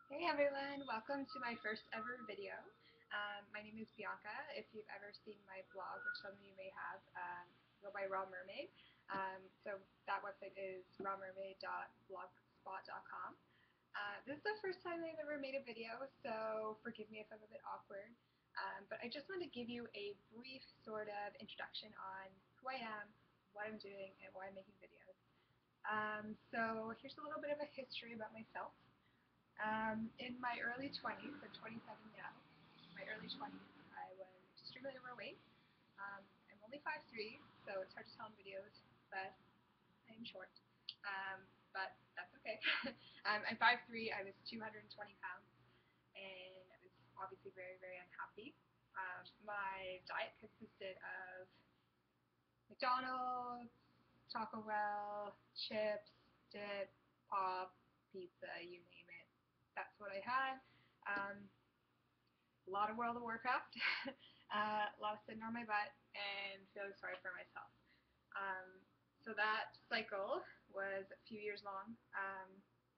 Hey everyone, welcome to my first ever video. My name is Bianca. If you've ever seen my blog, which some of you may have, go by Raw Mermaid. So that website is rawmermaid.blogspot.com. This is the first time I've ever made a video, so forgive me if I'm a bit awkward. But I just want to give you a brief sort of introduction on who I am, what I'm doing, and why I'm making videos. So here's a little bit of a history about myself. In my early 20s, so 27 now, my early 20s, I was extremely overweight. I'm only 5'3", so it's hard to tell in videos, but I'm short. But that's okay. I'm 5'3", I was 220 pounds, and I was obviously very, very unhappy. My diet consisted of McDonald's, Taco Bell, chips, dip, pop, pizza, you name it. That's what I had. A lot of World of Warcraft, a lot of sitting on my butt, and feeling sorry for myself. Um, so that cycle was a few years long.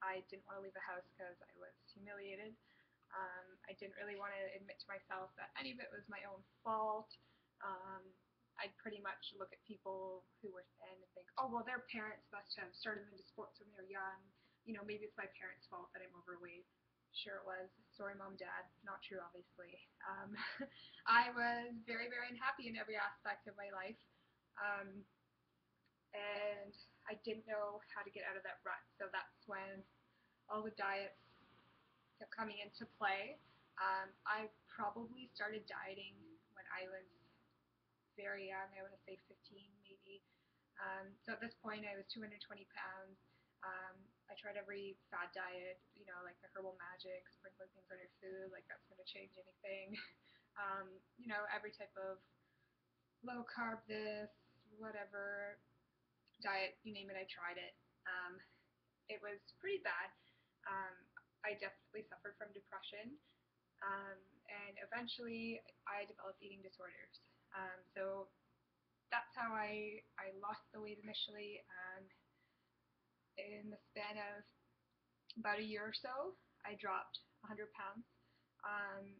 I didn't want to leave the house because I was humiliated. I didn't really want to admit to myself that any of it was my own fault. Um, I'd pretty much look at people who were thin and think, oh, well, their parents must have started them into sports when they were young. You know, maybe it's my parents' fault that I'm overweight. Sure it was. Sorry, mom, dad. Not true, obviously. I was very, very unhappy in every aspect of my life. Um, and I didn't know how to get out of that rut. So that's when all the diets kept coming into play. I probably started dieting when I was very young. I want to say 15 maybe. So at this point, I was 220 pounds. Um, I tried every fad diet, you know, like the herbal magic, sprinkling things on your food, like that's going to change anything. You know, every type of low carb, this, whatever diet, you name it, I tried it. It was pretty bad. Um, I definitely suffered from depression, and eventually I developed eating disorders. So that's how I lost the weight initially. In the span of about a year or so, I dropped 100 pounds. Um,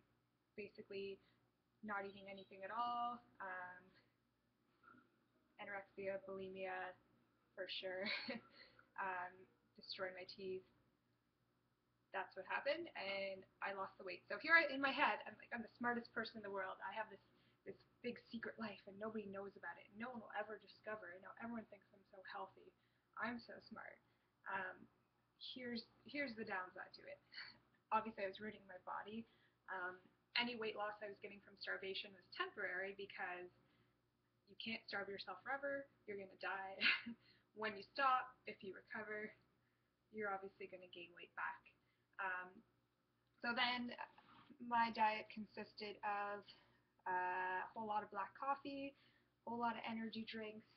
Basically, not eating anything at all. Anorexia, bulimia, for sure. um, Destroyed my teeth. That's what happened, and I lost the weight. So here in my head, I'm like, I'm the smartest person in the world. I have this big secret life, and nobody knows about it. No one will ever discover it. Now everyone thinks I'm so healthy. I'm so smart. Um, here's the downside to it. Obviously, I was ruining my body. Um, any weight loss I was getting from starvation was temporary because you can't starve yourself forever. You're gonna die. When you stop, if you recover, you're obviously going to gain weight back. Um, so then my diet consisted of a whole lot of black coffee, a whole lot of energy drinks.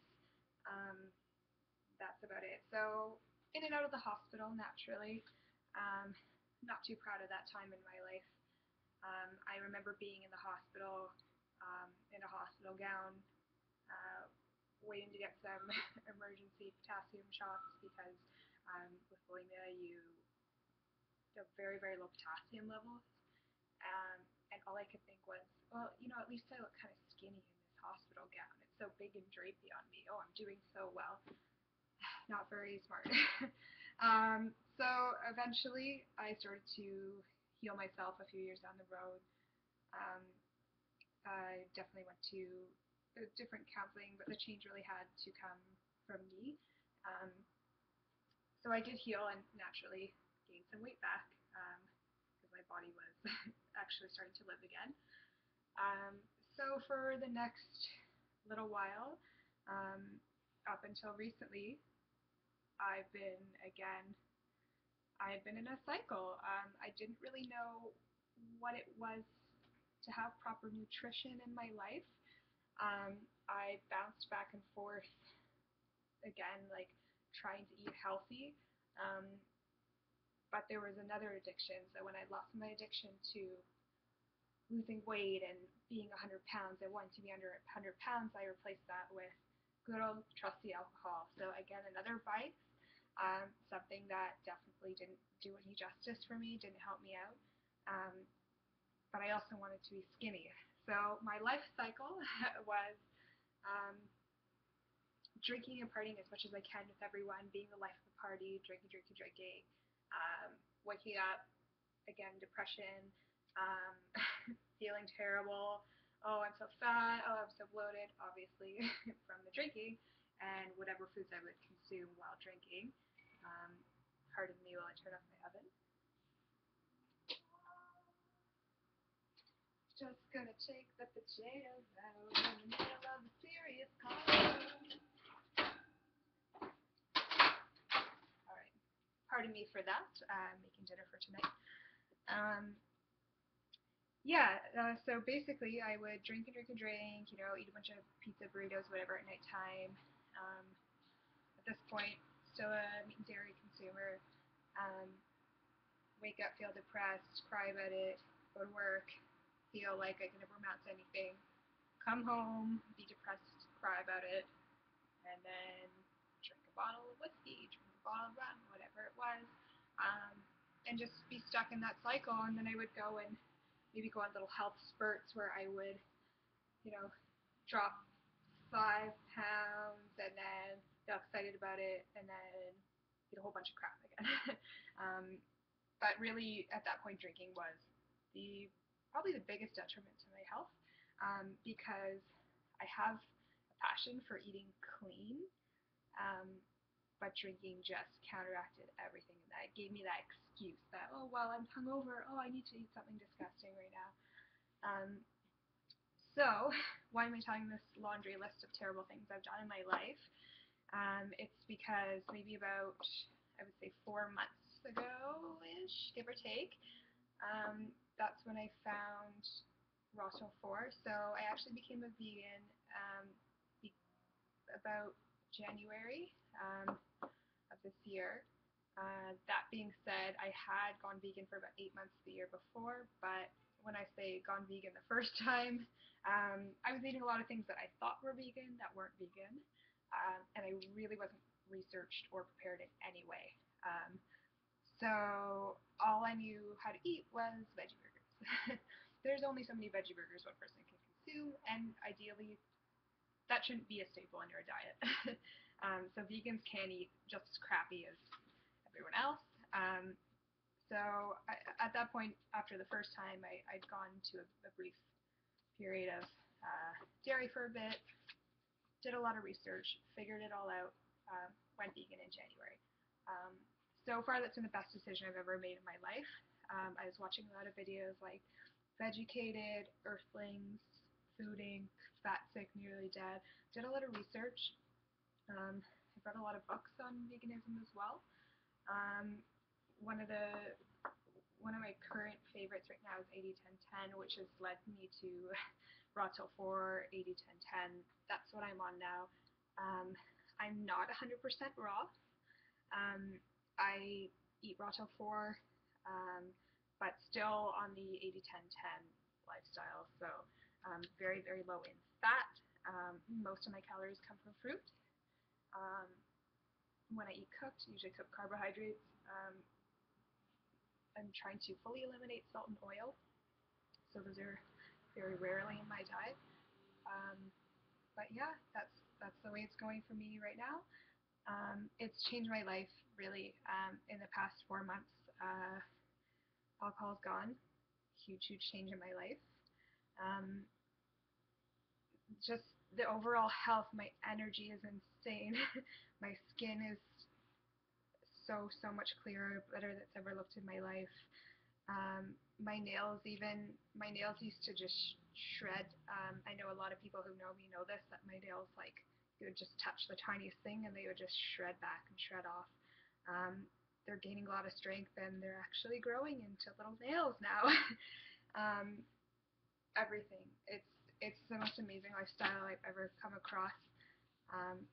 Um, that's about it. So in and out of the hospital naturally. Um, Not too proud of that time in my life. I remember being in the hospital, in a hospital gown, uh, waiting to get some emergency potassium shots because with bulimia you have very, very low potassium levels. Um, and all I could think was, well, you know, at least I look kind of skinny in this hospital gown. It's so big and drapey on me. Oh, I'm doing so well. Not very smart. So eventually I started to heal myself a few years down the road. Um, I definitely went to different counseling, but the change really had to come from me. Um, so I did heal and naturally gained some weight back because my body was actually starting to live again. So for the next little while, um, up until recently, I've been again. I had been in a cycle. I didn't really know what it was to have proper nutrition in my life. I bounced back and forth again, like trying to eat healthy. Um, but there was another addiction. So when I lost my addiction to losing weight and being 100 pounds, I wanted to be under 100 pounds. I replaced that with good old trusty alcohol. So again, another vice. Something that definitely didn't do any justice for me, didn't help me out. Um, but I also wanted to be skinny. So my life cycle was um, drinking and partying as much as I can with everyone, being the life of the party, drinking, waking up, again, depression, um, feeling terrible. Oh, I'm so fat. Oh, I'm so bloated, obviously, from the drinking and whatever foods I would consume while drinking. Um, Pardon me while I turn off my oven. Just gonna take the potatoes out in the middle of a serious convo. All right. Pardon me for that. Making dinner for tonight. Um, so basically I would drink and drink and drink, eat a bunch of pizza, burritos, whatever at nighttime. Um, at this point, still a meat and dairy consumer. Um, Wake up, feel depressed, cry about it, go to work, feel like I can never amount to anything. Come home, be depressed, cry about it, and then drink a bottle of whiskey, drink a bottle of rum, whatever it was, um, and just be stuck in that cycle. And then I would go and maybe go on little health spurts where I would, you know, drop 5 pounds and then feel excited about it and then eat a whole bunch of crap again. um, but really, at that point, drinking was probably the biggest detriment to my health, because I have a passion for eating clean, um, but drinking just counteracted everything, and that gave me that excuse that, oh, well, I'm hungover, oh, I need to eat something disgusting right now. Um, so why am I telling this laundry list of terrible things I've done in my life? It's because maybe about, I would say, 4 months ago-ish, give or take, that's when I found raw tofu. So I actually became a vegan about January of this year. That being said, I had gone vegan for about 8 months the year before, but when I say gone vegan the first time, I was eating a lot of things that I thought were vegan that weren't vegan, and I really wasn't researched or prepared in any way. So all I knew how to eat was veggie burgers. There's only so many veggie burgers one person can consume, and ideally that shouldn't be a staple in your diet. So vegans can eat just as crappy as everyone else. At that point, after the first time, I'd gone to a brief period of dairy for a bit, did a lot of research, figured it all out, went vegan in January. So far, that's been the best decision I've ever made in my life. I was watching a lot of videos like Vegucated, Earthlings, Food Inc., Fat Sick, Nearly Dead. Did a lot of research. I've read a lot of books on veganism as well. Um, one of my current favorites right now is 80-10-10, which has led me to raw tofu, 80-10-10. That's what I'm on now. I'm not 100% raw. I eat raw tofu, but still on the 80-10-10 lifestyle. So very, very low in fat. Most of my calories come from fruit. Um, when I eat cooked, usually cooked carbohydrates, I'm trying to fully eliminate salt and oil. So those are very rarely in my diet. Um, but yeah, that's the way it's going for me right now. It's changed my life really in the past 4 months. Alcohol's gone. Huge, huge change in my life. Um, just the overall health, my energy is insane. My skin is so much clearer, better than it's ever looked in my life. My nails used to just shred. I know a lot of people who know me know this, that my nails, like, they would just touch the tiniest thing and they would just shred back and shred off. They're gaining a lot of strength and they're actually growing into little nails now. um, Everything. It's the most amazing lifestyle I've ever come across. And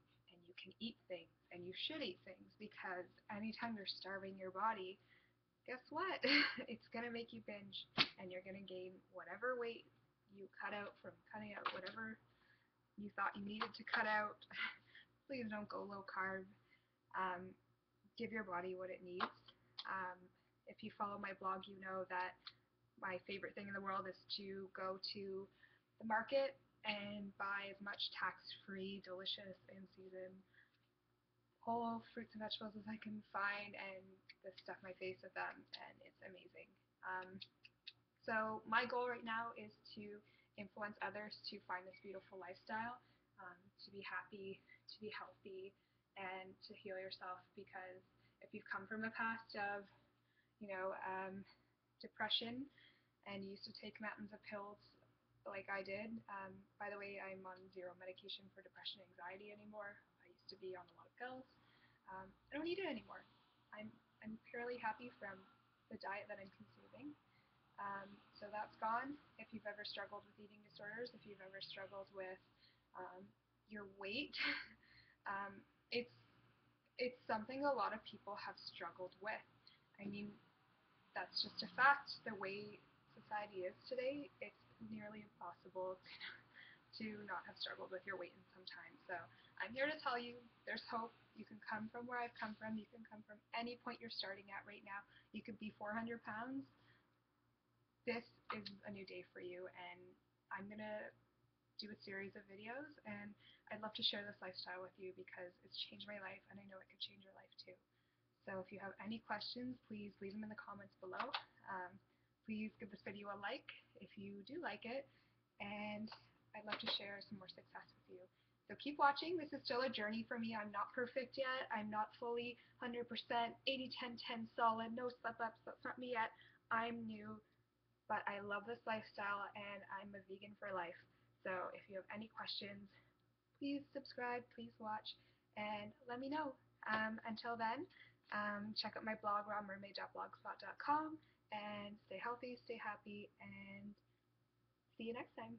you can eat things, and you should eat things, because anytime you're starving your body, guess what? It's going to make you binge, and you're going to gain whatever weight you cut out from cutting out whatever you thought you needed to cut out. Please don't go low carb. give your body what it needs. Um, if you follow my blog, you know that my favorite thing in the world is to go to the market and buy as much tax-free, delicious, in-season whole fruits and vegetables as I can find and just stuff my face with them, and it's amazing. So my goal right now is to influence others to find this beautiful lifestyle, to be happy, to be healthy, and to heal yourself. Because if you've come from a past of, you know, depression and you used to take mountains of pills like I did, by the way, I'm on zero medication for depression and anxiety anymore. I used to be on a lot of pills. I don't need it anymore. I'm I'm purely happy from the diet that I'm consuming. So that's gone. If you've ever struggled with eating disorders, if you've ever struggled with um, your weight, um, it's it's something a lot of people have struggled with. I mean, that's just a fact. The way society is today, it's nearly impossible to not have struggled with your weight in some time. So I'm here to tell you there's hope. You can come from where I've come from. You can come from any point you're starting at right now. You could be 400 pounds. This is a new day for you, and I'm going to do a series of videos, and I'd love to share this lifestyle with you because it's changed my life, and I know it could change your life too. So if you have any questions, please leave them in the comments below. Please give this video a like if you do like it, and I'd love to share some more success with you. So keep watching. This is still a journey for me. I'm not perfect yet. I'm not fully 100% 80-10-10 solid, no slip-ups. That's not me yet. I'm new, but I love this lifestyle, and I'm a vegan for life. So if you have any questions, please subscribe, please watch, and let me know. Until then, check out my blog, rawmermaid.blogspot.com, and stay healthy, stay happy, and see you next time.